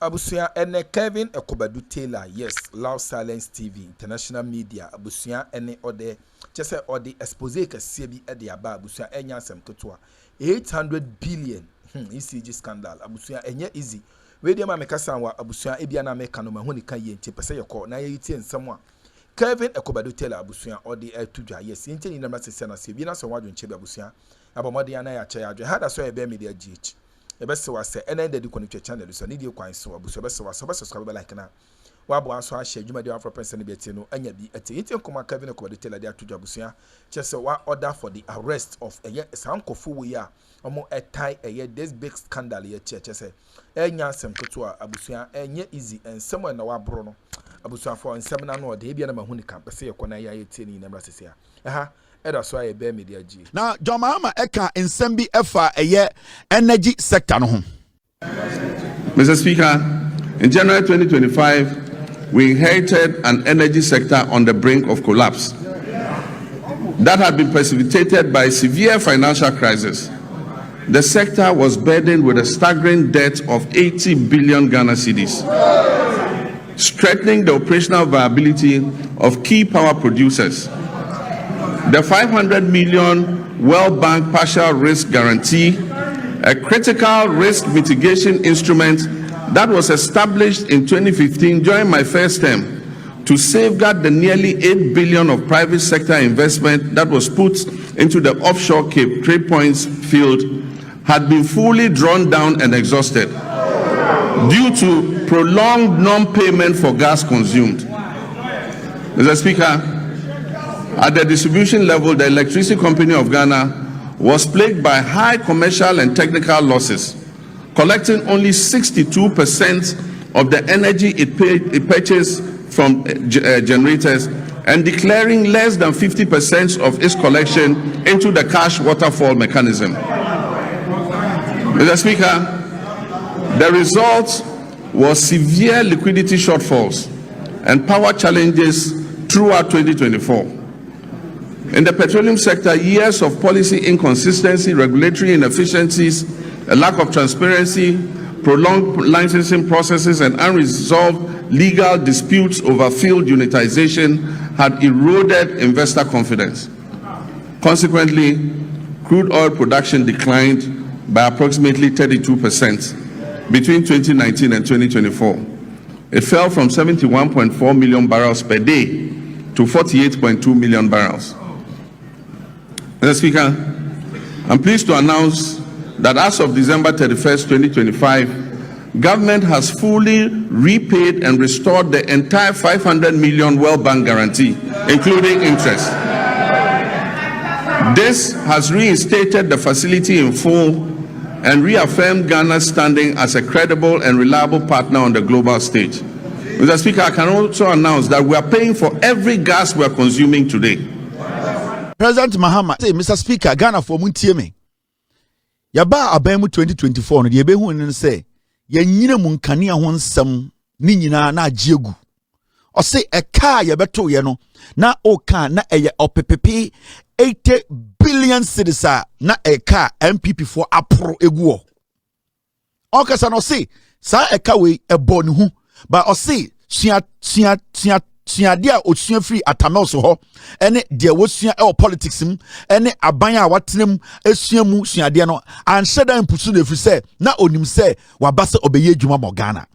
Abusia ene Kevin Ekobadu Taylor, yes, Loud Silence TV, International Media, Abusia ene ode, just say ode expose ka sebi ede aba abusia enya sem ketua 800 billion ECG scandal abusia enye easy. We dey ma mekasa wa abusia ebia na meka no mahoni kan ye nti pese yekọ na ye tie nsem a Kevin Ekobadu Taylor abusia ode etudwa yes nti ni na sese na sebi na so wadwo nche abusia abomode ya na ya cha ya adwo hada so ebe media gh ebese wase ene de di connect channel so need kwan so abuso ebese wase subscribe like na wabo aso a share dwuma de afro person be tie no anya bi ati nkoma Kevin Ekobadu Taylor de atudwa abusia chese wa order for the arrest of eye sankofo we a omo etai eye this big scandal ye chese enya asem keto abusia enye easy ensem na wabro no abusia for ensem na no de bia na mahuni kan pese ye kona ya ye tie ni na mrasese a aha that's why be media G. Now, John Mahama Eka in Sembi Efa a year energy sector. Mr. Speaker, in January 2025, we inherited an energy sector on the brink of collapse that had been precipitated by a severe financial crisis. The sector was burdened with a staggering debt of 80 billion Ghana cedis, strengthening the operational viability of key power producers. The 500 million World Bank partial risk guarantee, a critical risk mitigation instrument that was established in 2015 during my first term to safeguard the nearly 8 billion of private sector investment that was put into the offshore Cape Trade Points field, had been fully drawn down and exhausted due to prolonged non-payment for gas consumed. Mr. Speaker, at the distribution level, the Electricity Company of Ghana was plagued by high commercial and technical losses, collecting only 62% of the energy it purchased from generators and declaring less than 50% of its collection into the cash waterfall mechanism. Mr. Speaker, the result was severe liquidity shortfalls and power challenges throughout 2024. In the petroleum sector, years of policy inconsistency, regulatory inefficiencies, a lack of transparency, prolonged licensing processes, and unresolved legal disputes over field unitization had eroded investor confidence. Consequently, crude oil production declined by approximately 32% between 2019 and 2024. It fell from 71.4 million barrels per day to 48.2 million barrels. Mr. Speaker, I'm pleased to announce that as of December 31st, 2025, government has fully repaid and restored the entire 500 million World Bank guarantee, including interest. This has reinstated the facility in full and reaffirmed Ghana's standing as a credible and reliable partner on the global stage. Mr. Speaker, I can also announce that we are paying for every gas we are consuming today. President Mahama say, Mr. Speaker, Ghana for muntie me. Yaba abamu 2024 no de be hu ne say ye nyina mu nkane ho nsam ni nyina na agiegu. O say eka ye beto ye no na o ka na eye opepepe 80 billion cedis na eka MPP for apro eguo. O kasa no say sa eka we ebo ne hu ba o say suade a osua free atamel so ho ene de wosua e politics mu ene aban a watenem esua mu suade no anhyeda mpusu na free say na onim say wabase obeye dwuma mo Ghana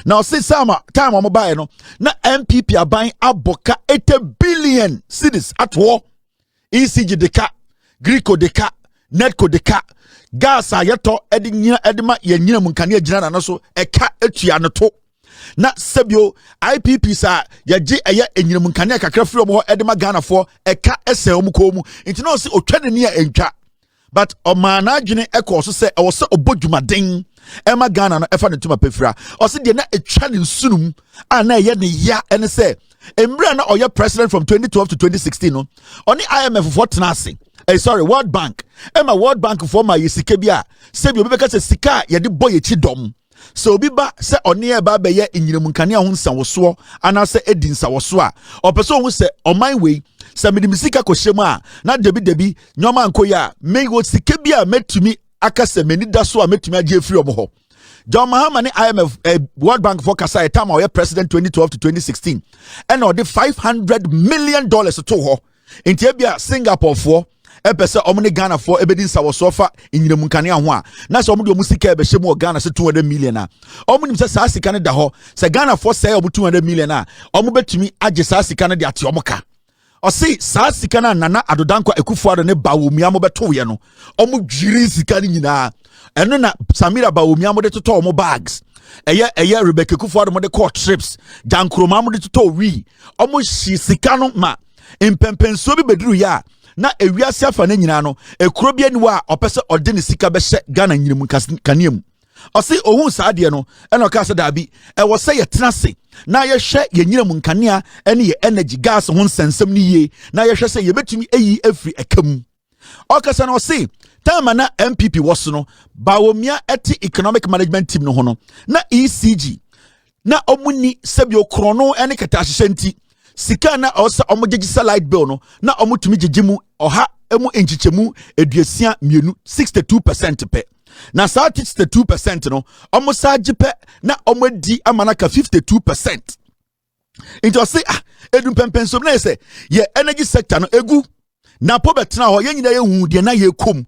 na o say sama time mo bae no na MPP aban aboka 80 billion cedis atwo ECG deka Greco deka Netco deka gas a yeto edi nyina edema ye nyina mu nkane agina na so eka etua no to na sebio IPP sa yaje eye enyinam nkane kakra firi omo edema Ghana for eka ese omu ko mu nti no se otwane ne a entwa but omana adwene ekoso se e wo se obodwumaden ema Ghana no efa ne tuma pefira o se de na etwa ne sunum ana eye ne ya ene se emra na oye president from 2012 to 2016 no oni IMF for tenase World Bank ema World Bank for ma yesike bia sebio bebeka se sika ye de boy echi dom. So biba se oni eba be ye enyinam nkane ho nsawoso ana se edi nsawoso a opeso hu se oman we se medimisika kohyem a na debi nyoma ankoya me wo sike bia metumi aka se meni da so a metumi age free omo ho John Mahama ne IMF World Bank for kasa time or president 2012 to 2016 and or the $500 million to ho into ebia Singapore for epese omne Ghana for ebedin sawosofa inyire munkane ho a na so omde omusika ebe hye Ghana se 200 million a omunim se saa sika ne da ho se Ghana for say omu 200 million a omu betumi age saa sika ne de ate omuka o si saa sika na Nana Adodankwa Akufo-Addo ne bawomia mo beto ye no omu dwiri sika ne nyina eno na Samira bawomia mo de toto omu bags eye Rebecca Akufo-Addo mo de court trips Jankroma mo de toto wi omu hyi sika no ma impempenso bi beduru ya na ewiase afa na nyina no ekuro bia ni wa opese ode ne sika be hye Ghana nyinemu kaneam osi ohun saade no ena oka se dabi wo se ye tenase na ye hye ye nyinemu kanea ene ye energy gas ho nsensem ni ye na ye hye se ye betumi eyi afri ekam oka se na osi tama na MPP woso no bawomia eti economic management team no ho no na ECG na omuni sebio krono ene kata ahyenti sika na osa omogegisa light bill no na omutumi gegimu oha emu enchichemu eduasia mienu 62% pe na saa 62% no omusa gipe na omodi amanaka 52% into say edum pempenso na say ye energy sector no egu Napo betena ho ye nyina ye hu de na ye kom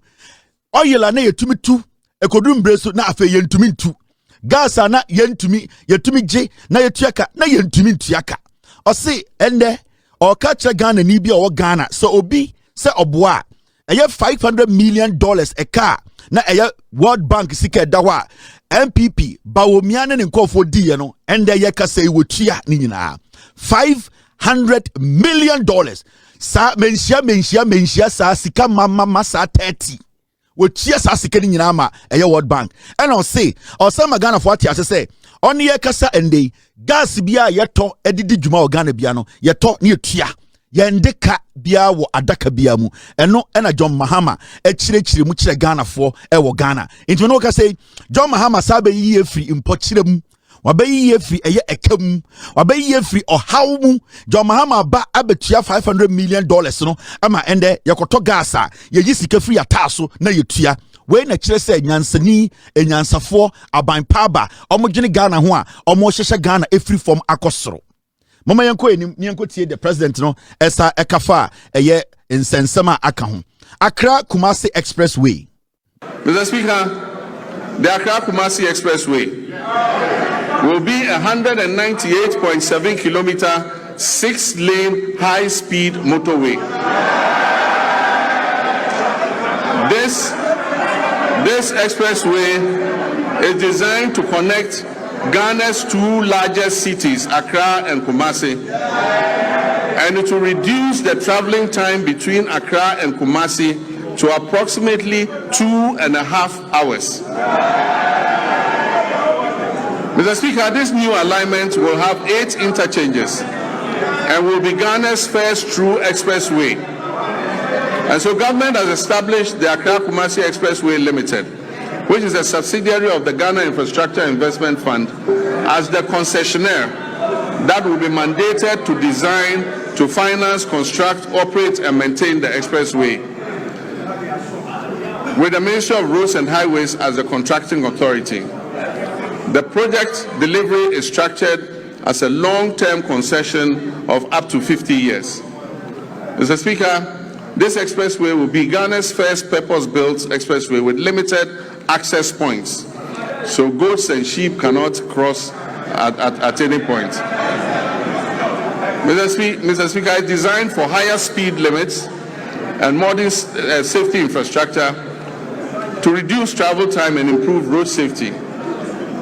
oyela na yetumi tu ekodum breso na afa ye ntumi ntu gas na ye ntumi yetumi ge na yetuaka na ye ntumi ntuaka osi ende o kacha Ghana ni bia o Ghana so obi se oboa eye $500 million a car na eye World Bank sika dawa MPP bawomia ne nkofo die no ende ye kasa e wotua ni nyina $500 million sa menhia sa sika mama sa 30 wotua sa sika ni nyina ma eye World Bank and o say o sama Ghana for ati say on ye kasa ende gas bia yeto edidi djuma o Ghana bia no yeto ne yetua yendeka bia wo adaka bia mu eno ena John Mahama ekirechire mu kire Ghana for wo Ghana into no ka say John Mahama sabe yi efri impokire mu wabayi efri eye ekam wabayi efri ohaw mu John Mahama ba abetua $500 million no ama ende yekoto gas a ye sika free ataso na yetua we na kire say nyansani enyansafo aban paba omogene Ghana ho a omo hyehye Ghana efri from akosoro mama yanko enim yanko tie the president no esa ekafa eye insensema aka ho Accra Kumasi Expressway. Mr. Speaker, the Accra Kumasi Expressway will be 198.7 kilometer 6-lane high-speed motorway. This expressway is designed to connect Ghana's two largest cities, Accra and Kumasi, and it will reduce the traveling time between Accra and Kumasi to approximately 2.5 hours. Mr. Speaker, this new alignment will have 8 interchanges and will be Ghana's first true expressway. And so government has established the Accra Kumasi Expressway Limited, which is a subsidiary of the Ghana Infrastructure Investment Fund, as the concessionaire that will be mandated to design, to finance, construct, operate, and maintain the expressway, with the Ministry of Roads and Highways as the contracting authority. The project delivery is structured as a long-term concession of up to 50 years. Mr. Speaker, this expressway will be Ghana's first purpose-built expressway with limited access points, so goats and sheep cannot cross at any point. Mr. Speaker, it's designed for higher speed limits and modern safety infrastructure to reduce travel time and improve road safety.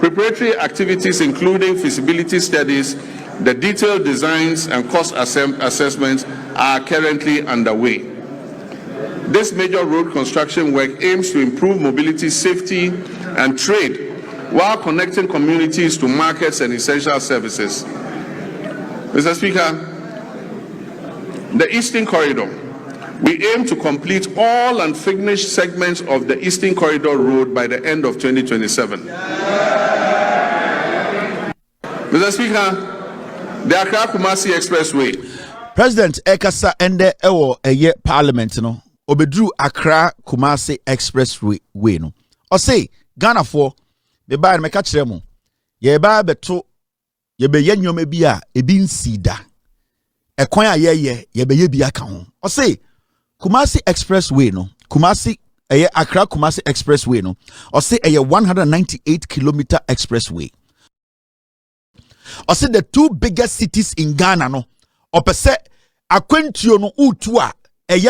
Preparatory activities including feasibility studies, the detailed designs and cost assessments are currently underway. This major road construction work aims to improve mobility, safety, and trade while connecting communities to markets and essential services. Mr. Speaker, the Eastern Corridor. We aim to complete all unfinished segments of the Eastern Corridor Road by the end of 2027. Mr. Speaker, the Accra Kumasi Expressway. President Ekasa ende ewo eye parliament no obedru Accra Kumasi Expressway no. O say Ghana for be ba me ka kire mu ye ba beto ye be ye nyoma bi a ebi nsida ekwan a ye be ye bi aka ho o say Kumasi Expressway no Kumasi Accra Kumasi Expressway no o say 198 kilometer expressway. O say the two biggest cities in Ghana no opese akwantuo no utu a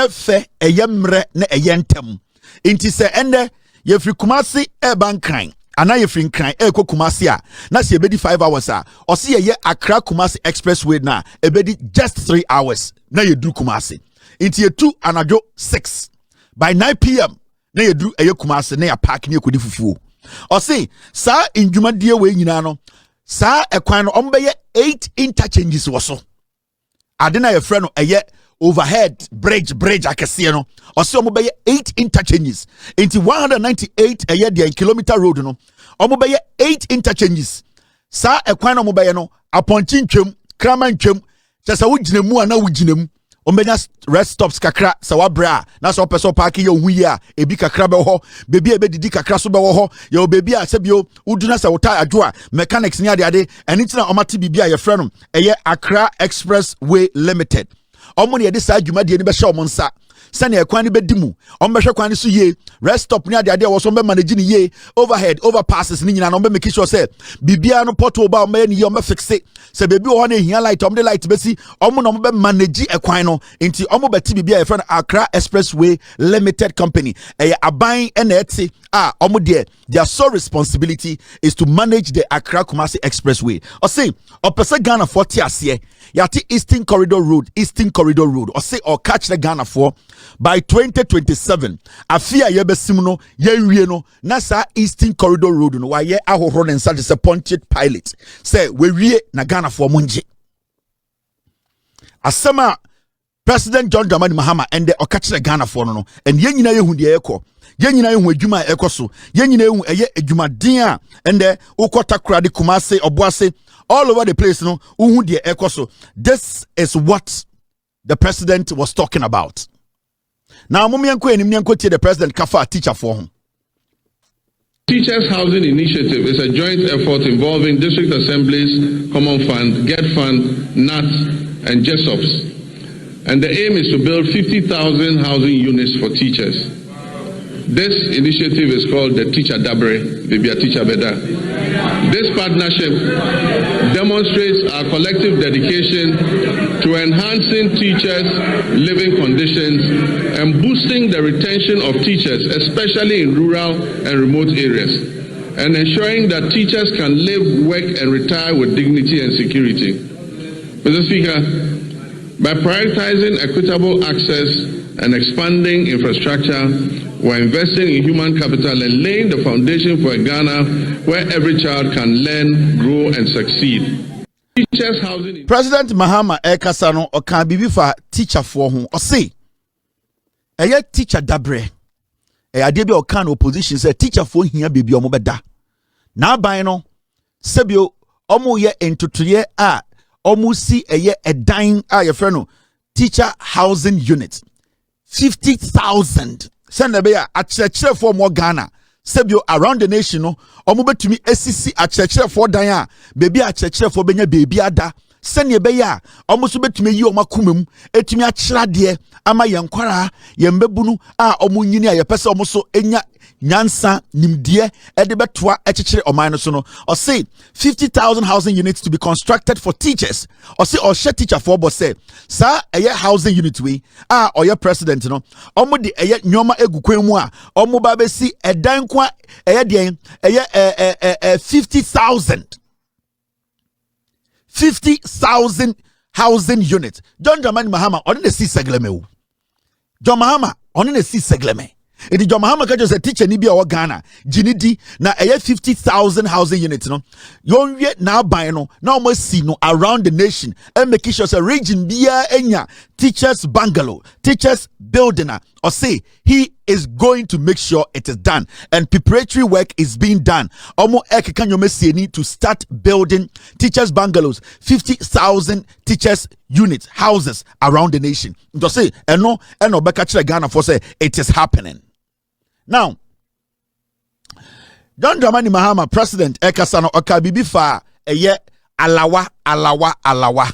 fe mre na ntem inti se ende ye free Kumasi urban crime ana ye free crime ko Kumasi a na se ebedi 5 hours a o say ye Accra Kumasi Expressway na ebedi just 3 hours na ye du Kumasi inti ye 2 anajo 6 by 9 p.m. na ye du Kumasi na ya park ni ekodi fufuo o say sa indwumadie we nyina no sa ekwan no ombeye 8 interchanges wo so ade na ye frɛ no overhead bridge akese no ɔse ombeye 8 interchanges into 198 the kilometer road no ombeye 8 interchanges sa ekwan no ombeye no aponchi ntwem krama ntwem kyesa wo ginemu ana wo ginemu ombenya rest stops kakra sa wabra na so person park ye ohu ye a ebi kakra be ho bebi e be didi kakra so be ho ye obebi a sebio uduna sa wota adwo a mechanics ni ade enitina omate bibia ye frɛ no Accra Expressway Limited omo ne ye de sa adwuma de ni be hye omo nsa sane ekwan ni bedimu omo behwe kwan ni so ye rest stop ni ade wo so be manage ni ye overhead overpasses ni nyina no be make sure say bibia no portal ba omo ye ni ye omo fixe se bebi wo na ehia light omo de light besi omo no be manage ekwan no nti omo beti bibia ye friend Accra Expressway Limited Company aban na eti omo de their sole responsibility is to manage the Accra Kumasi Expressway o say opese Ghana for ti ase yati Eastern Corridor Road o say or catch the Ghana for by 2027 afia ye besim no ye wie no na sa Eastern Corridor Road no wa ye ahohoro ne nsa disappointed pilot say we wie na Ghana for monje asema President John Dramani Mahama and the okachire Ghana for no and ye nyina ye hu de ekọ ye nyina ye hu adwuma ekoso ye nyina ye hu adwumaden a and the ukota krade Kumasi Obuase all over the place no hu de ekoso. This is what the president was talking about. Now mumianko enimnyanko tie the president kafa teacher for him. Teachers Housing Initiative is a joint effort involving district assemblies, Common Fund, Get Fund, NAT, and JESOPs. And the aim is to build 50,000 housing units for teachers. This initiative is called the Teacher Dabre, maybe a Teacher Beda. This partnership demonstrates our collective dedication to enhancing teachers' living conditions and boosting the retention of teachers, especially in rural and remote areas, and ensuring that teachers can live, work, and retire with dignity and security. Mr. Speaker, by prioritizing equitable access and expanding infrastructure, we're investing in human capital and laying the foundation for a Ghana where every child can learn, grow, and succeed. Teachers housing. President Mahama Ekasano okan bibi fa teacher for ho o say teacher dabre ade bi okan opposition say teacher for hia bebi omo beda na aban no sebio omo ye entotoye a omo si edan a ye frɛ no teacher housing unit 50,000 send be a akyerɛkyerɛ for mo Ghana sebio around the nation no omo betumi esisi akyerɛkyerɛ for dan a bebi akyerɛkyerɛ for benya bebi ada sɛnea be ya omo so betumi yi omo akomam etumi akyerade ama yenkwara yembebunu a omo nyini a yepese omo so enya nyansa nimdie ede betoa ekyekere oman no so no or say 50,000 housing units to be constructed for teachers or say or share teacher for boss say sa housing unit we or president no omo de nyoma egukwan mu a omo ba be si edan kwa den 50,000 housing units. John Dramani Mahama on the sea segleme. John Mahama on the sea segleme. Edi John Mahama ka just teacher ni bi a Ghana ginidi na 50,000 housing units no yon wie na ban no na almost see no around the nation and make sure say region bia enya teachers bungalow teachers building or say he is going to make sure it is done and preparatory work is being done omo ekeka nyoma sieni to start building teachers bungalows 50,000 teachers units houses around the nation to say eno beka kire Ghana for say it is happening. Now, John Dramani Mahama president ekasano okabibi fa eye alawa.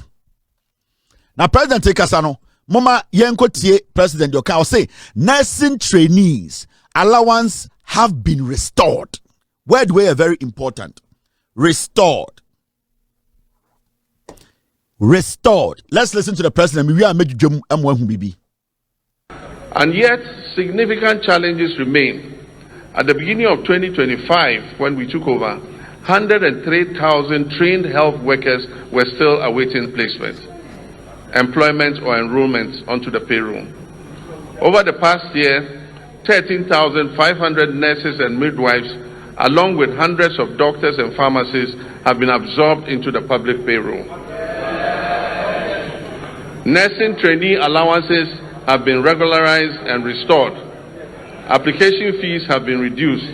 Now president ekasano mama yenkotie president yoka will say nursing trainees allowance have been restored. Word way very important. Restored. Let's listen to the president. And yet, significant challenges remain. At the beginning of 2025, when we took over, 103,000 trained health workers were still awaiting placement, employment or enrollment onto the payroll. Over the past year, 13,500 nurses and midwives, along with hundreds of doctors and pharmacists, have been absorbed into the public payroll. Nursing trainee allowances have been regularized and restored. Application fees have been reduced,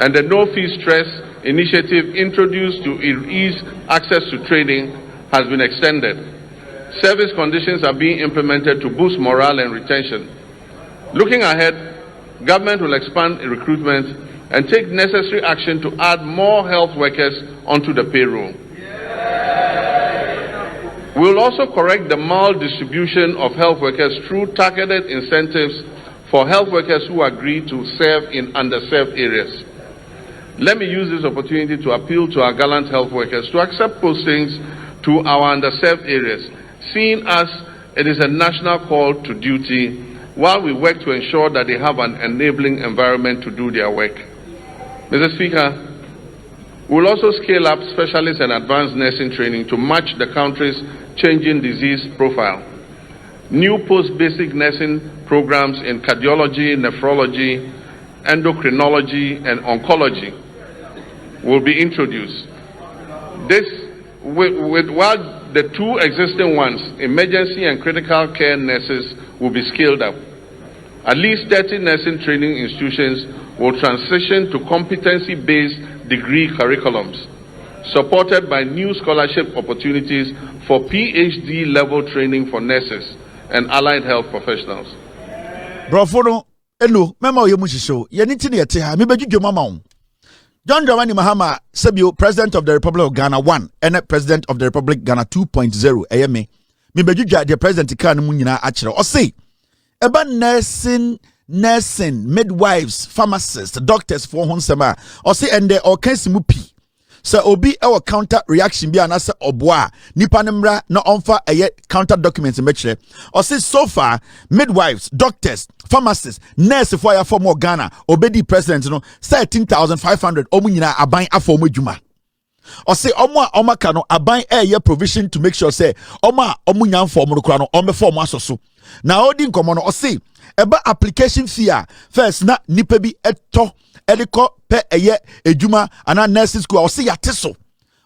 and the no-fee stress initiative introduced to ease access to training has been extended. Service conditions are being implemented to boost morale and retention. Looking ahead, government will expand recruitment and take necessary action to add more health workers onto the payroll. We will also correct the maldistribution of health workers through targeted incentives for health workers who agree to serve in underserved areas. Let me use this opportunity to appeal to our gallant health workers to accept postings to our underserved areas, seeing as it is a national call to duty, while we work to ensure that they have an enabling environment to do their work. Mr. Speaker, we will also scale up specialist and advanced nursing training to match the country's changing disease profile. New post-basic nursing programs in cardiology, nephrology, endocrinology, and oncology will be introduced. This, while the two existing ones, emergency and critical care nurses, will be scaled up. At least 30 nursing training institutions will transition to competency-based degree curriculums, supported by new scholarship opportunities for PhD level training for nurses and allied health professionals. Brofono, eno, memo yemushisho, yenitini yeteha, mibejujo mama. John Dramani Mahama, Sebio, President of the Republic of Ghana 1, and President of the Republic Ghana 2.0, ayeme. Mibejuja, the President Khan Munina Achero, or say, eba nursing, midwives, pharmacists, doctors for Honsema, or say, and they all mupi. So obi our counter reaction be anasa obwa nipa nemra no onfa counter documents metre or say so far midwives, doctors, pharmacists, nurses for ya form Ghana obedi president no 13,500 omu nyina aban afọ omu adwuma or say omo ka no aban provision to make sure say omu nya form no kra no omo form asoso na odi nkomo no or say eba application fee first na nipa bi eto Eliko pe ejuma ana nursing school or say yateso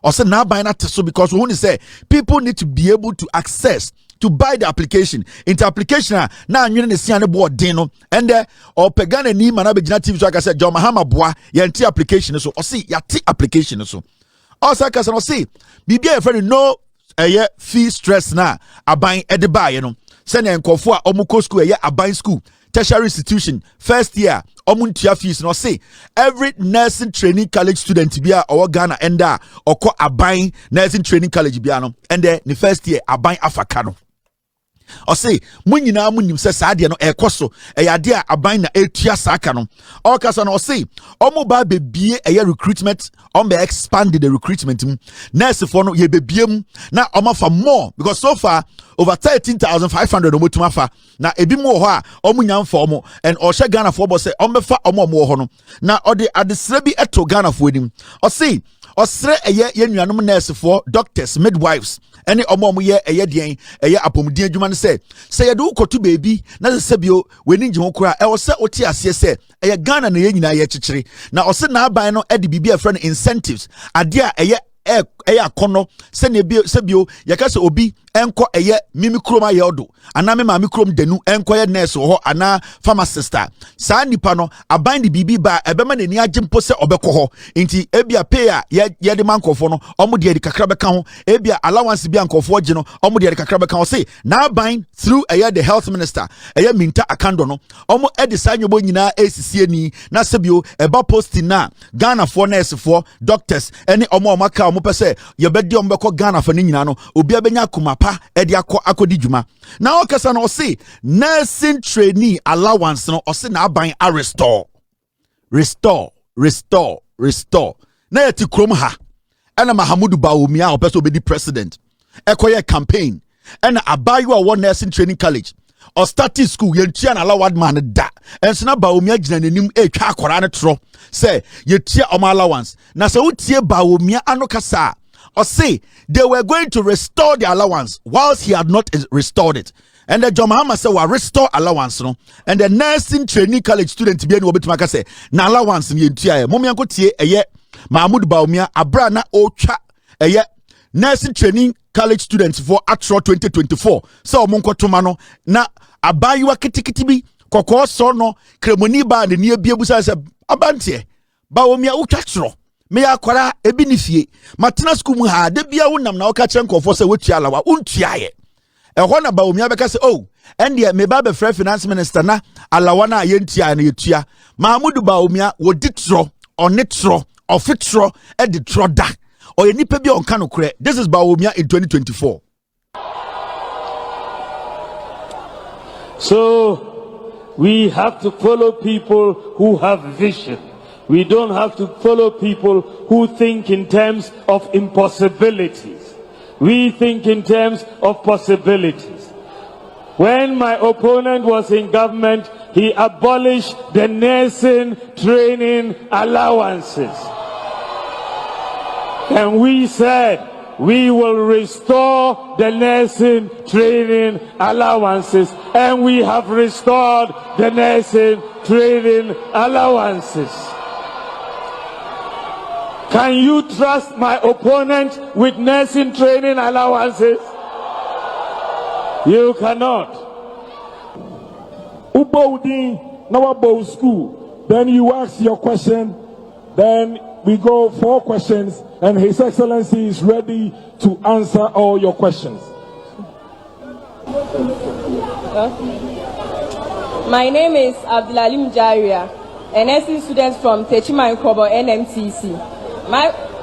or say na buy na teso because we want to say people need to be able to access to buy the application into application na anwene ne sia ne board din no and or pegana ni mana be gina TV so aka say John Mahama boa yenti application so or say yati application so also aka say no say bibia e friend no fee stress na aban ede buy no say na nkofo a omuko school aban school tertiary institution first year omuntia fees no say every nursing training college student bia or Ghana enda oko aban nursing training college bia no and the first year aban afaka no or say munyina munim se saade no ekoso eyade a aban na etua saka no all kasa no say omo ba bebie recruitment on be expand the recruitment nurse for no ye bebiem na omo fa more because so far over 13,500 omotuma fa na ebi mo ho a omunya mfa omo and ohye Ghana for bo say ombefa omo ho no na ode adesre bi eto Ghana for enim o say osre yenuanom nurse for doctors midwives any omo ye den apomudin adwuma ne say yedu kotu baby na se bio weni nje ho kura e wo se oti ase se Ghana na ye nyina ye chichiri na o se na aban no e de bibia friend incentives ade a eya kono se ne bio yaka se obi enko eye mimi krom ayeodo ana me ma mi krom denu enko ye nurse ho ana pharmacist saa nipa no aban de bibi ba ebema ne ni agimpo se obekọ ho nti ebia pay a ye de mankofo no omo de kakra beka ho ebia allowance bi ankofo gi no omo de kakra beka ho say na aban through the health minister minta akando no omo e de sanyobo nyina esisie ni na sebio eba posting na Ghana for nurse for doctors any omo maka omo pese ye bedi omo beko Ghana for ni nyina no obi abenya kumapa e de akodi dwuma na okasa no say nursing trainee allowance no ose na aban a restore na yeti krom ha ena Mahamudu Bawumia opeso obedi president ekoye campaign ena abayu a one nursing training college or starting school yentia na allowed man da enso na Bawumia gina nanim etwa akora ne tro say yetia o allowance na se utie Bawumia anokasa or say they were going to restore the allowance whilst he had not restored it. And the John Mahama said, "Well, restore allowance, no." And the nursing training college student be able to say, "Na allowance ni entia." Momi anko tie eye Mahamudu Bawumia abra na ocha eye nursing training college students for Atro 2024. So omonko toma no na abayiwa kitikiti bi kokko so no kremoni ba ne ne biebusa se abantie Bawumia utwatro me akwara ebi ni fie matena school mu ha de bia wonam na oka kire nkofo se wetua alawa untuaye ehɔ na Bawumia beka se oh ɛnde me ba be frɛ finance minister na alawa na yentua na yetua Mahamudu Bawumia wodi tro onetro ofitro e de tro da oye nipa bi onka no kure. This is Bawumia in 2024. So we have to follow people who have vision. We don't have to follow people who think in terms of impossibilities. We think in terms of possibilities. When my opponent was in government, he abolished the nursing training allowances. And we said, we will restore the nursing training allowances. And we have restored the nursing training allowances. Can you trust my opponent with nursing training allowances? You cannot. Ubaudi Nawabo school. Then you ask your question. Then we go 4 questions, and His Excellency is ready to answer all your questions. My name is Abdulalim Jaria, an NSC student from Techima Nkobo NMTC.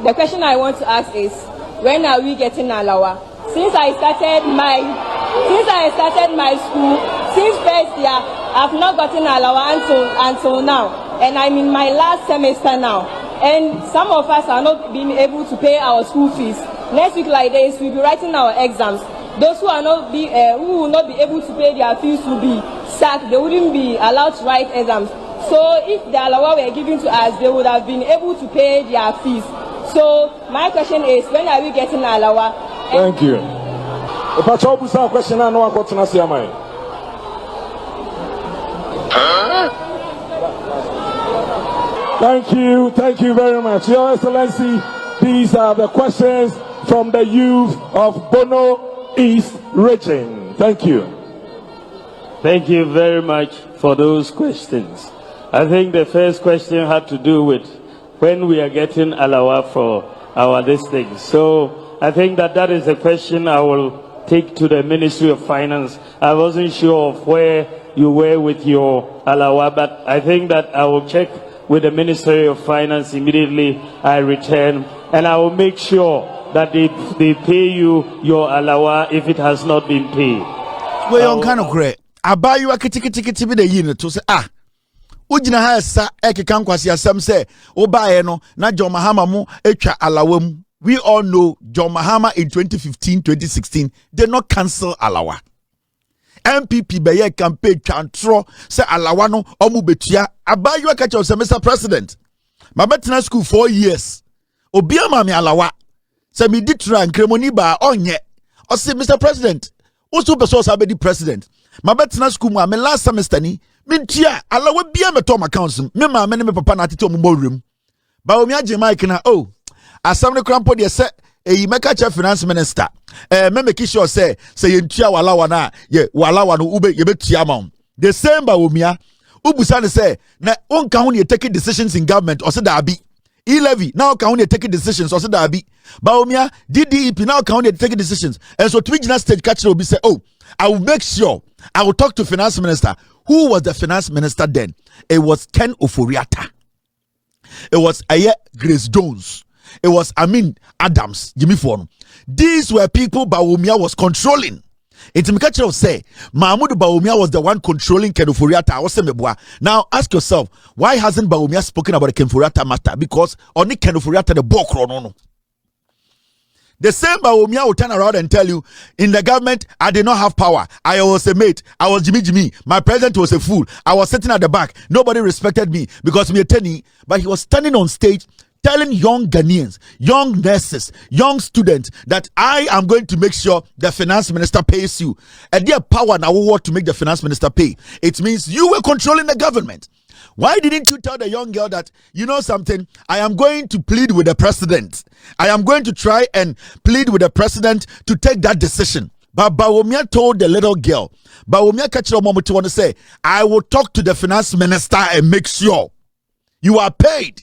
The question I want to ask is, when are we getting alawa? Since I started my school, since first year, I've not gotten alawa until now, and I'm in my last semester now. And some of us are not being able to pay our school fees. Next week like this, we'll be writing our exams. Those who who will not be able to pay their fees will be sacked. They wouldn't be allowed to write exams. So if the alawa were given to us, they would have been able to pay their fees. So my question is, when are we getting alawa? Thank you. Question I know what to say. Thank you very much. Your Excellency, these are the questions from the youth of Bono East region. Thank you. Thank you very much for those questions. I think the first question had to do with when we are getting alawa for our district. So I think that is a question I will take to the Ministry of Finance. I wasn't sure of where you were with your alawa, but I think that I will check with the Ministry of Finance immediately I return, and I will make sure that they pay you your alawa if it has not been paid. We on kind of great. Abayu akiti bi de yi ne to say ugina ha sa ekeka nkwasi asem say obaye no na John Mahama mu etwa alawa mu. We all know John Mahama in 2015-2016 did not cancel alawa. MPP beye campaign chantro say alawa no omu betua abayu akacha say Mr. President mabetena school 4 years obiama me alawa say me ditra nkremoni ba onye o say Mr. President also person say be president mabetena school mu me last semester ni mintia alawa bia me tom accounts me ma me papa na tete omo rem ba omi age mic na oh asam ne krampo de say e meka che finance minister me make sure say yentua walawa na ye walawa no ube ye betua ma the same Bawumia ubusa ne say na onka ho ne take decisions in government or say da abi e-levy now can only take decisions or say that be Bawumia DDEP now can only take decisions and so to regional stage catcher will be say oh I will make sure I will talk to finance minister. Who was the finance minister then? It was Ken Oforiatta. It was Grace Jones. It was Amin Adams. Jimmy Fon. These were people Bawumia was controlling. It's Mikacho say Mahmoud Bawumia was the one controlling Ken Oforiatta. Now ask yourself, why hasn't Bawumia spoken about the Ken Oforiatta matter? Because only Ken Oforiatta the ball no. The same Bawumia will turn around and tell you, in the government, I did not have power. I was a mate. I was Jimmy. My president was a fool. I was sitting at the back. Nobody respected me because me a tenny. But he was standing on stage telling young Ghanaians, young nurses, young students that I am going to make sure the finance minister pays you. And their power now what to make the finance minister pay. It means you were controlling the government. Why didn't you tell the young girl that, you know something, I am going to plead with the president. I am going to try and plead with the president to take that decision. But Bawumia told the little girl, Bawumia catcher moment to want to say, I will talk to the finance minister and make sure you are paid.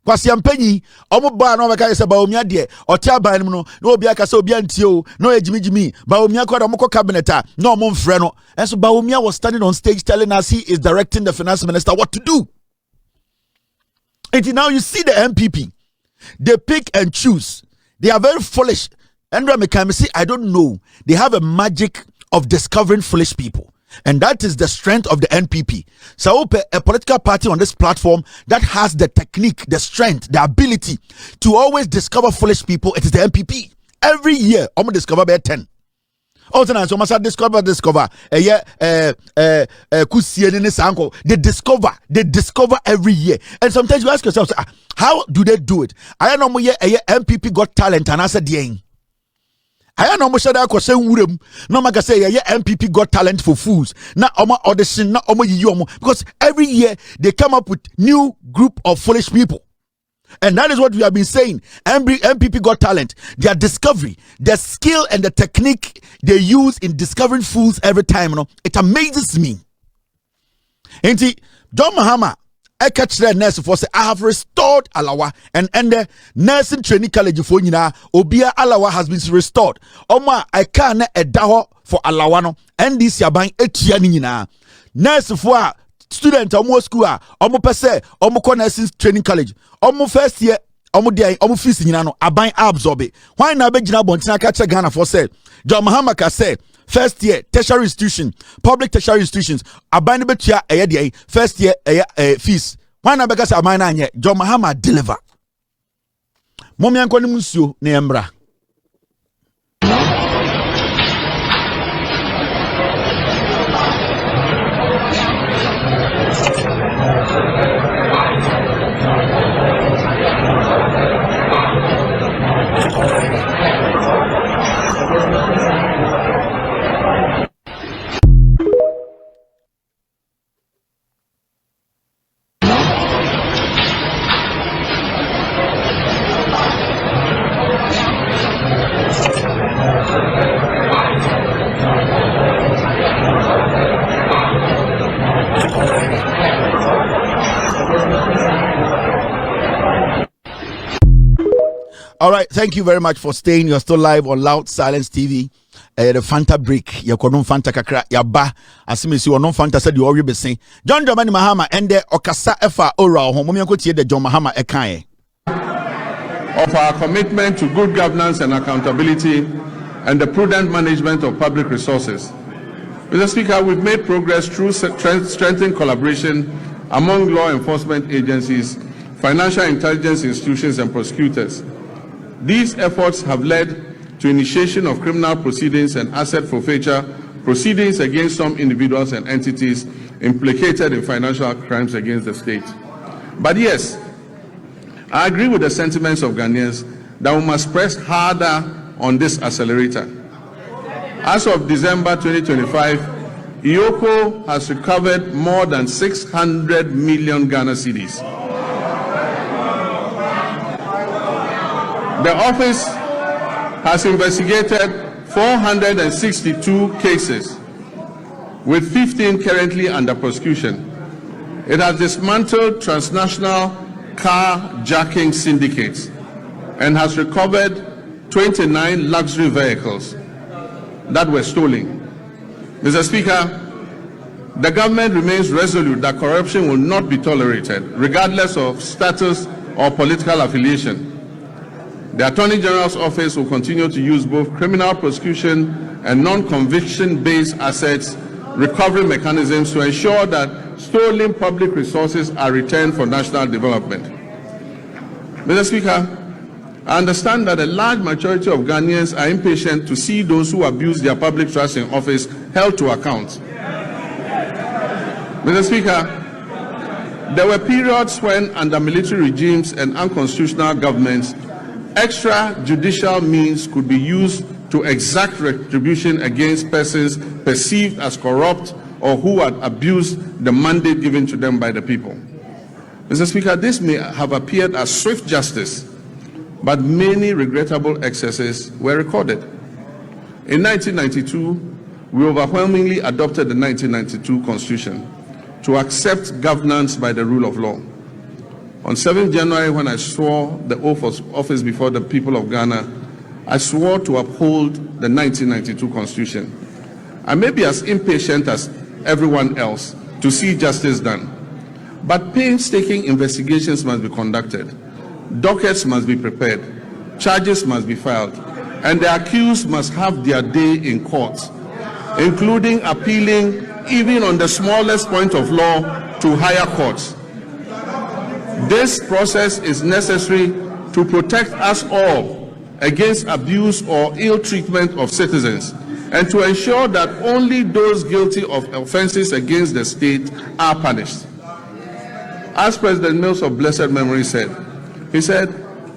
Kwasi ampenyi omo ba no beka say Bawumia de otia ban no obi aka say obi antio no ejimi Bawumia kwa omo cabinet no omo mfre no and so Bawumia was standing on stage telling us he is directing the finance minister what to do. And now you see the MPP, they pick and choose. They are very foolish. Andrew McCamsey, I don't know, they have a magic of discovering foolish people. And that is the strength of the NPP. So a political party on this platform that has the technique, the strength, the ability to always discover foolish people, it is the NPP. Every year, I'm going to discover about 10. Also, now, so must discover. They discover every year. And sometimes you ask yourself, how do they do it? I know MPP got talent and I said, I know much that question wurem no maga say MPP got talent for fools na omo audition na omo yiyomo because every year they come up with new group of foolish people. And that is what we have been saying. MPP got talent. Their discovery, their skill and the technique they use in discovering fools every time, you know, it amazes me. Ain't John Mahama I catch the nurse for say I have restored Alawa and the nursing training college for nyina obia Alawa has been restored. Oma I can a daho for Alawa no and this yaban etua ni nyina. Nurse for student omo school omo pese omo nursing training college. Omo first year omo dey omo fees nyina no aban absorb. Why na be gina bontina catch Ghana for say John Mahama ka say first year tertiary institution, public tertiary institutions, abani betua eye first year fees. Why na beka say amana anye John Mahama deliver. Momi anko ni munsuo na embra. All right, thank you very much for staying. You're still live on Loud Silence TV. The Fanta break. You kono Fanta kakra yaba. Asimisi wono Fanta said you already be saying. John Dramani Mahama and the Okasa Efa Ora ho momi anko tie the John Mahama ekan. Of our commitment to good governance and accountability and the prudent management of public resources. Mr. Speaker, we've made progress through strengthened collaboration among law enforcement agencies, financial intelligence institutions and prosecutors. These efforts have led to initiation of criminal proceedings and asset forfeiture proceedings against some individuals and entities implicated in financial crimes against the state. But yes, I agree with the sentiments of Ghanaians that we must press harder on this accelerator. As of December 2025, IOCO has recovered more than 600 million Ghana cedis. The office has investigated 462 cases, with 15 currently under prosecution. It has dismantled transnational carjacking syndicates and has recovered 29 luxury vehicles that were stolen. Mr. Speaker, the government remains resolute that corruption will not be tolerated, regardless of status or political affiliation. The Attorney General's office will continue to use both criminal prosecution and non-conviction-based assets recovery mechanisms to ensure that stolen public resources are returned for national development. Mr. Speaker, I understand that a large majority of Ghanaians are impatient to see those who abuse their public trust in office held to account. Mr. Speaker, there were periods when, under military regimes and unconstitutional governments, extrajudicial means could be used to exact retribution against persons perceived as corrupt or who had abused the mandate given to them by the people. Mr. Speaker, this may have appeared as swift justice, but many regrettable excesses were recorded. In 1992, we overwhelmingly adopted the 1992 Constitution to accept governance by the rule of law. On 7th January, when I swore the oath of office before the people of Ghana, I swore to uphold the 1992 Constitution. I may be as impatient as everyone else to see justice done, but painstaking investigations must be conducted, dockets must be prepared, charges must be filed, and the accused must have their day in court, including appealing even on the smallest point of law to higher courts. This process is necessary to protect us all against abuse or ill treatment of citizens and to ensure that only those guilty of offenses against the state are punished. As President Mills of blessed memory said, he said,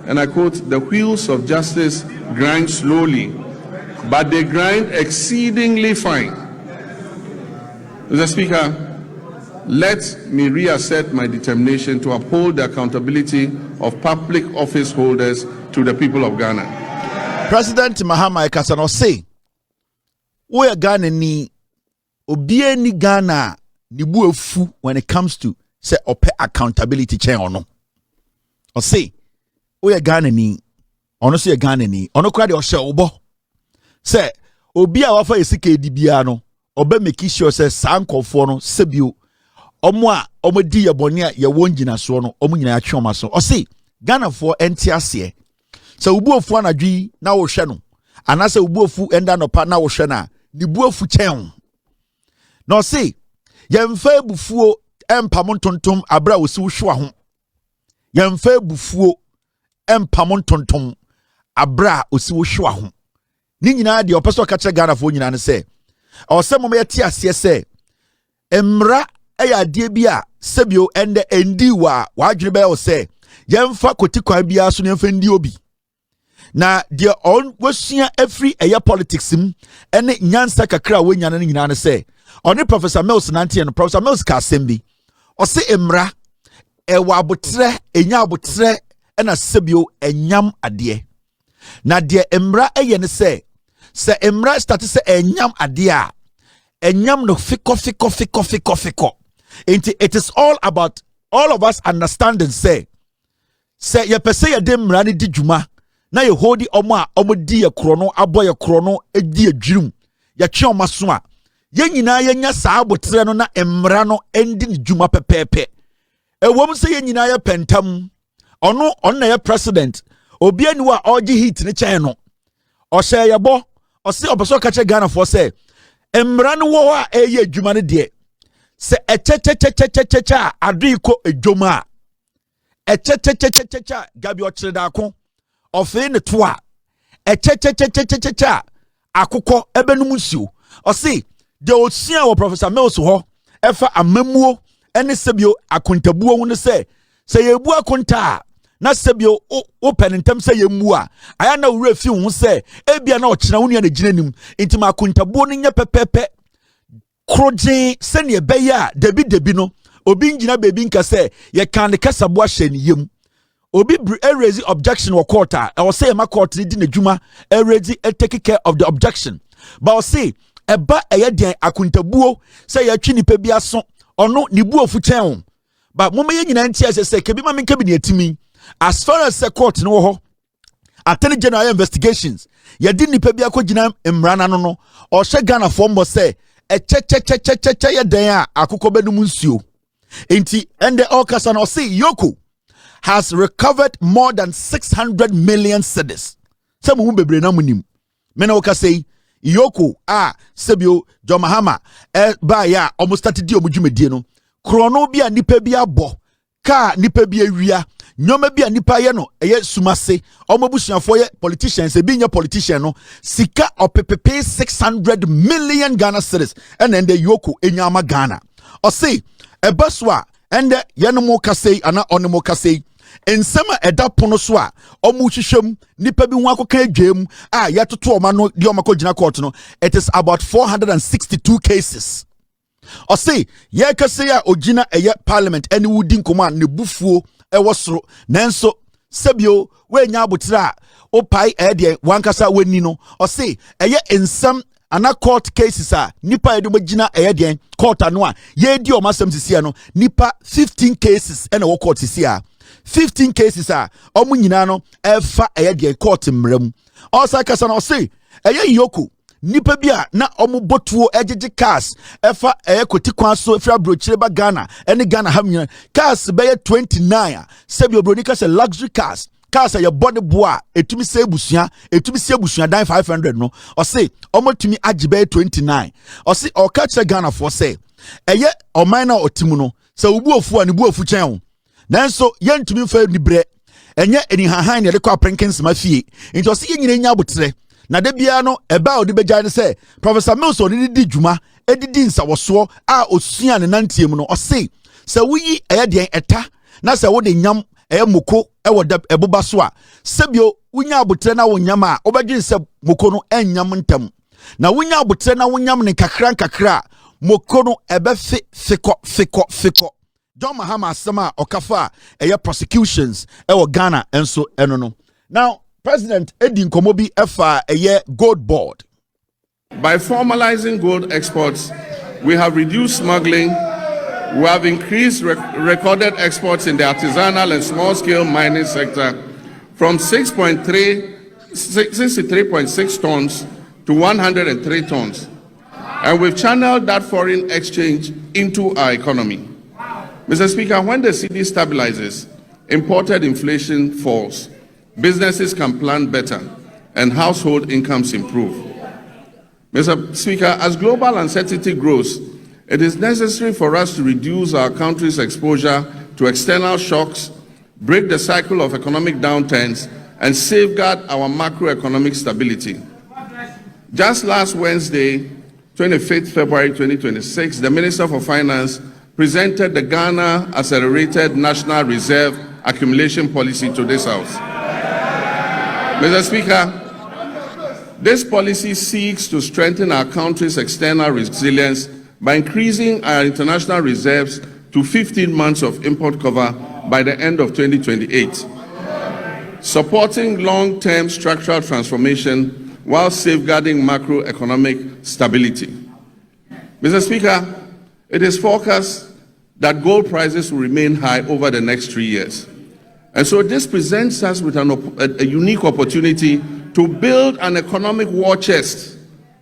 and I quote, "The wheels of justice grind slowly, but they grind exceedingly fine." Mr. Speaker, let me reassert my determination to uphold the accountability of public office holders to the people of Ghana. President Mahama Ekasano say, "We are Ghana ni obie ni Ghana ni buefu when it comes to say ope accountability chain or no." Or say, "We are Ghana ni ono say Ghana ni ono kwa de o hye obo say obi a wafa esike dibia no obe make sure say sankofo no sebio omo a omo di ye bone a ye won gina so no omo nyina atwe oma so." O say Ghana for enti ase se ubuofu anadwi na wo hwe no anase ubuofu enda no pa na wo hwe na di buofu chen no say yemfa bufuo empam ntontom abra wo si wo hwe ho yemfa bufuo empam ntontom abra wo si wo hwe ho ni nyina de opeso ka kire Ghana fo nyina ne se o se mo yeti ase se emra eya de bia sebio ende endi wa adwene be o se yemfa kotikwan bia so ne mfa ndi obi na de on wasua every eya politics m ene nyansa kakra wo nyana ne nyina ne se oni Professor Mills nante no Professor Mills ka sembi o se emra ewa abotre enya abotre ena sebio enyam ade na de emra eye ne se emra start se enyam ade a enyam no fiko. It is all about all of us understanding say ye pese ye dem mra ne di djuma na ye hodi omo a omo di ye krono aboye krono edi adwirum ye twe omo so a ye nyina ye nya saa abotre no na emra no endi ne djuma pepepe ewom se ye nyina ye pentam ono na ye president obi anu a ogi hit ne chen no o hye ye bo o se obeso ka che Ghana for say emra no wo a eye adwuma ne de se echechechechechecha adiko edwoma echechechechechecha gabi ochireda ko ofe ne to a echechechechechecha akukọ ebenum nsuo o se de osia wo Professor Mills ho efa amamuo ene sebio akontabuo hu ne se yebu akonta na sebio o penentem se yemu a aya na wura fi hu se ebia na ochina hu ne ginanim intima akontabuo ne nya pepepe kroje sene beya debi no obi ngina bebi nka se ye kan de kasabo ahye ne yem obi raise objection or court I will say my court ni di juma raise take care of the objection but I say eba den akuntabuo say ya twi nipa bi aso ono ni bu ofu chen but mo me nyina ntia say kebi ma menka bi ne atimi as far as the court no ho Attorney General investigations ya di nipa bi akogina mrana no no o hye Ghana for mo say e che ya den a akokọ benum nsuo enti and the okasa no say Yoko has recovered more than 600 million cedis. Some who bebre na munim. Me na woka say Yoko sebio John Mahama ba ya almost started di omudwumedie no. Krono bi a nipa bi abo. Ka nipa bi awia. Nyoma bi a nipa ye no eye sumase. Omobusuafo ye politicians e bi nya politician no. Sika opepepe 600 million Ghana cedis. And then the Yoko enyama Ghana. O say ebaswa and yenomo kasei ana onemo kasei ensema eda pono so a omu hwehwem nipa bi ho akoka adwam a yatoto oma no de oma kogina court no it is about 462 cases o say ye kasei a ogina eye parliament ene wudi nkoma ne bufuo ewo soro nanso sebio we nya abotre a opai de wankasa wani no o say eye ensam ana court cases a nipa edu magina den court anu a ye di o masem sisia no nipa 15 cases ena wo court sisia 15 cases a omu nyina no efa den court mram osa kasa no say Yoko nipa bi a na omu botuo ejeje cars efa koti kwan so fra brochire ba Ghana ene Ghana ham nyina cars be 29 sebi obronika se luxury cars Kasa ya body boa etumi se ebusua dan 500 no o say omotumi agibe 29 o say o ka kire Ghana for say eye oman na otimu no se ubu ofu ani bu ofu chen ho nanso ye ntumi fa ni bre enye eni hahan ne de kwa Prinkins mafie nti o say ye nyina nya abotre na de bia no eba odi beja ne say Professor Milson ni di dwuma edidi nsawoso a osua ne nantiem no o say se wuyi eye den eta na se wo de nyam moko ewo da eboba so a sebio wunya abotre na wonyam a obedwin se moko no enyam ntam na wunya abotre na wonyam ne kakra moko no ebefe feko John Mahama asema okafa prosecutions ewo Ghana enso eno no. Now President Edin Komobi efa gold board. By formalizing gold exports, we have reduced smuggling. We have increased recorded exports in the artisanal and small-scale mining sector from 63.6 tons to 103 tons. And we've channeled that foreign exchange into our economy. Mr. Speaker, when the cedi stabilizes, imported inflation falls, businesses can plan better, and household incomes improve. Mr. Speaker, as global uncertainty grows, it is necessary for us to reduce our country's exposure to external shocks, break the cycle of economic downturns, and safeguard our macroeconomic stability. Just last Wednesday, 25th February 2026, the Minister for Finance presented the Ghana Accelerated National Reserve Accumulation Policy to this House. Mr. Speaker, this policy seeks to strengthen our country's external resilience by increasing our international reserves to 15 months of import cover by the end of 2028, supporting long-term structural transformation while safeguarding macroeconomic stability. Mr. Speaker, it is forecast that gold prices will remain high over the next 3 years. And so this presents us with a unique opportunity to build an economic war chest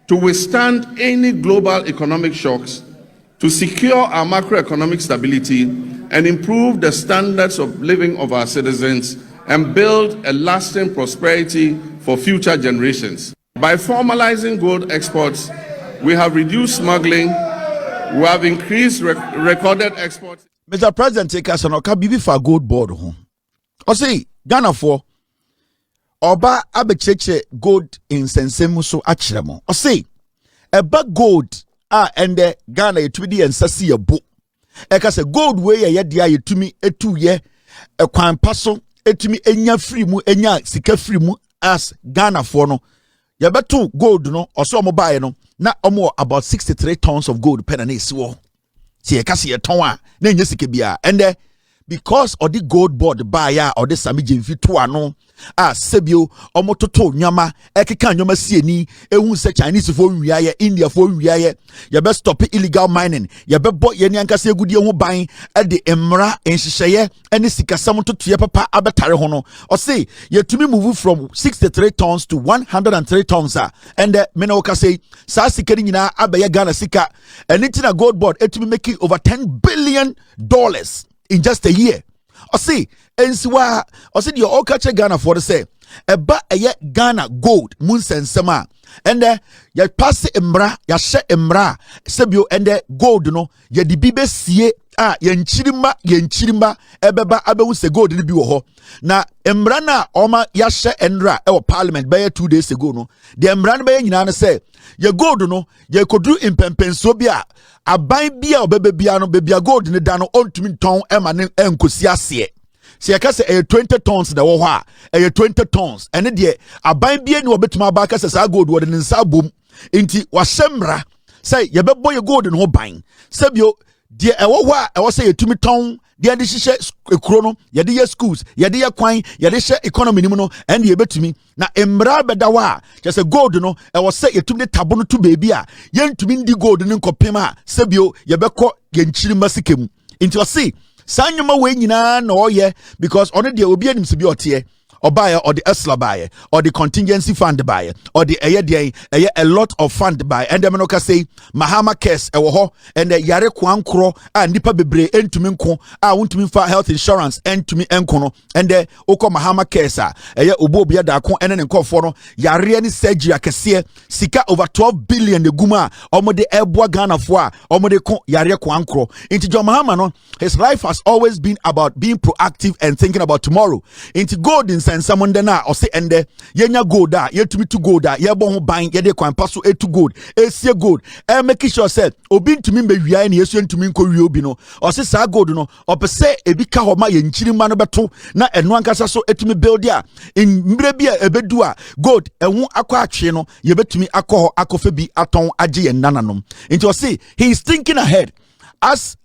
to withstand any global economic shocks, to secure our macroeconomic stability and improve the standards of living of our citizens and build a lasting prosperity for future generations. By formalizing gold exports, we have reduced smuggling, we have increased recorded exports. Mr. President, take us on a bibi for gold board home. I say, Ghana for Oba abecheche gold in sensemu so achiremo. O say eba gold ende Ghana yetumi and sasi yebo. Eka se gold we ye dia yetumi etu ye kwan paso etumi enya free mu enya sika free mu as Ghana for no. Ye betu gold no oso omo bae no na omo about 63 tons of gold pen na esi wo. Si eka se ye ton a na enya sika bia ende because of the gold board buyer or the sami jemfi to ano sebio omototo nyama ekeka nyama sieni ehun se Chinese for wiaye India for wiaye ye be stop illegal mining ye be bo ye nyankase egudie ho ban e de emra enhyehyeye ene sikasam totoye papa abetare ho no o say ye tumi move from 63 tons to 103 tons and me na woka say sa sika nyina abaye Ghana sika enitina gold board etumi making over $10 billion in just a year. I see, and so I said your all catch Ghana for the say eba eye Ghana gold moon sensema and ya pass emra ya she emra sebio and gold no ya di bibe sie yenchirima ebeba abewu se gold ni bi wo ho na emra na oma ya she enra e wo parliament by 2 days ago no the emra no be nyina na say ya gold no ya kodru impempenso bi a aban bi a obebe bia no bebia gold ni da no ontumi ton ema ne enkosi ase si yakase 20 tons da wo ho a 20 tons ene de aban bia ni obetuma ba kase sa gold wo de nsa bom enti wahemra say ye bebo ye gold no ban sebio de ewo ho a ewo say yetumi ton de de hihye ekuro no ye de ye schools ye de ye kwan ye de hye economy ni mu no ene ye betumi na emra beda wa just gold no ewo say yetumi de tabo no to baby a yentumi ndi gold ni nkopem a sebio ye beko ye nchiri masikemu enti o say sanyoma we nyina na oye because ono de obi anim se bi ote or buyer or the Esla buyer or the contingency fund buyer or the a lot of fund buyer and them no ka say Mahama case ewo ho and the yare kwankro a nipa bebre entumi nko a wontumi fa health insurance entumi enko no and the oko Mahama case a obo bia da ko ene ne nkofo no yare ni surgery akese sika over 12 billion de guma omode eboa Ghana fo a omode ko yare kwankro into John Mahama no his life has always been about being proactive and thinking about tomorrow into gold in and someone then or say and yenya gold yetumi to gold ye bo ho ban ye de kwan paso to gold esie gold make sure say obi ntumi be wia na yesu ntumi nko wi obi no or say sa gold no opese ebi ka ho ma ye nchirima no beto na eno ankasa so etumi build a in mbre bi a ebedu a gold ehu akọ atwe no ye betumi akọ ho akọfa bi aton age ye nananom nti o say he is thinking ahead as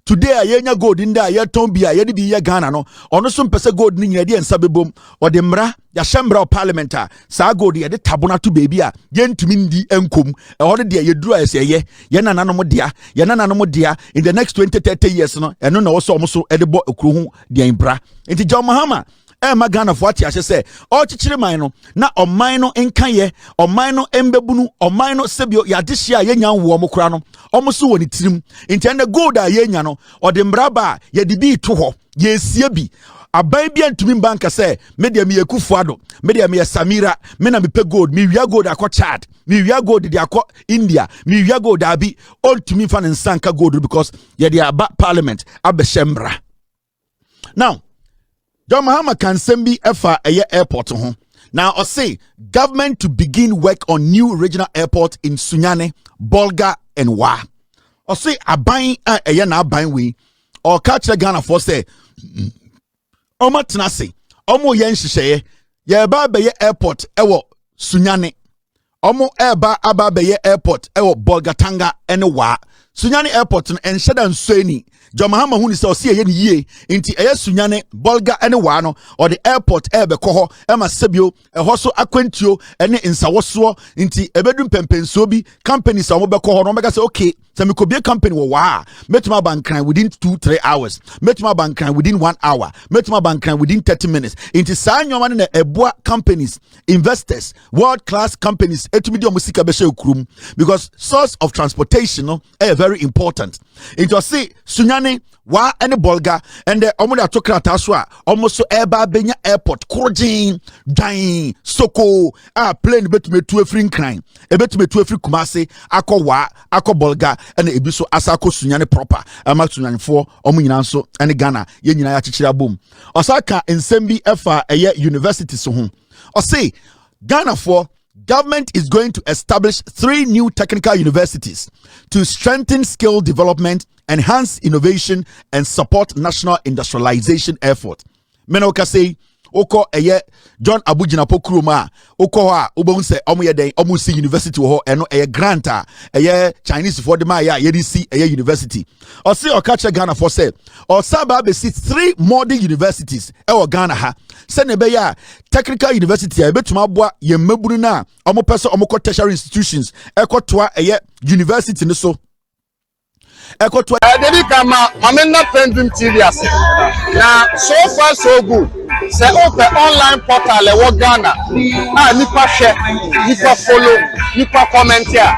today ayenya gold nda yeton bia ye de bi ye Ghana no ono so mpese gold ni nyade ensa bebom o de mra ya shembra parliament sa gold ye de tabona to baby a ye ntumi ndi enkom e ho de ye duru ase ye nananom dia in the next 20-30 years no eno na wo so omo e de bo ekuru hu de mbra nti John Mahama Ghana for ati ase say o chichire man no na oman no enka ye oman no embebunu oman no sebio ya de hia ye nyan wo omokura no omo so woni tirim enti gold a ye nya no o de mbraba ye de bi to ho ye sie bi aban bi antumi banka say media me Yakufuado media me Samira me na me pe gold me wia gold akọ Chad me wia gold de akọ India me wia gold abi ontumi fa nsanka gold because ye de aba parliament abeshembra now John Mahama can send me a airport ho. Now I say government to begin work on new regional airport in Sunyane, Bolga and Wa. I say aban na aban we or catch Ghana for say Oma Tenase Omo yen hyehyeye ye ba be airport ewo Sunyane Omo eba aba be airport ewo Bolga Tanga and Wa. Sunyane airport no enhyeda nsuani John Mahama hu ni se o se ye ni yie nti Sunyane Bolga ene wa no or the airport ebekọ ho ema sebio ho so akwantuo ene nsawoso nti ebedum pempenso bi companies a mo bekọ ho no mega say okay se me kobie company wo wa metuma bankran within 2-3 hours metuma bankran within 1 hour metuma bankran within 30 minutes nti saa nyoma ne eboa companies investors world class companies etumi di omusika be hye kurum because source of transportation no very important nti o see Sunyane wa ene Bolga and omo da to krata so a omo so eba benya airport korogin dan soko a plane betume tu afri nkran e betume tu afri Kumase akọ wa akọ Bolga and ebi so asako Sunyane proper ama Sunyane for omo nyina so ene Ghana ye nyina ya chichira bom osaka ensembi efa eye university so ho o say Ghana for government is going to establish 3 new technical universities to strengthen skill development, enhance innovation, and support national industrialization effort. Menoka say, Oko eye John Abujina Pokruma, Okoa, Ubonse, Omuyede, Omusi University, and a grant, a Chinese for the Maya, Yedisi, a university. Or say, or catch a Ghana for say, or Saba besides 3 modern universities, or Ghana ha. Senebeya, technical university, I bet to Mabwa, Yemebuna, Omopeso, Omoko tertiary institutions, Ekotwa, a university, so. Ekotwa. Dedi kama mamena pending TV ase. Na so far so good. Say open online portal e wo Ghana. Ah nipa share, nipa follow, nipa comment here.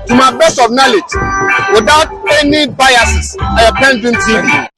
To my best of knowledge, without any biases, pending TV.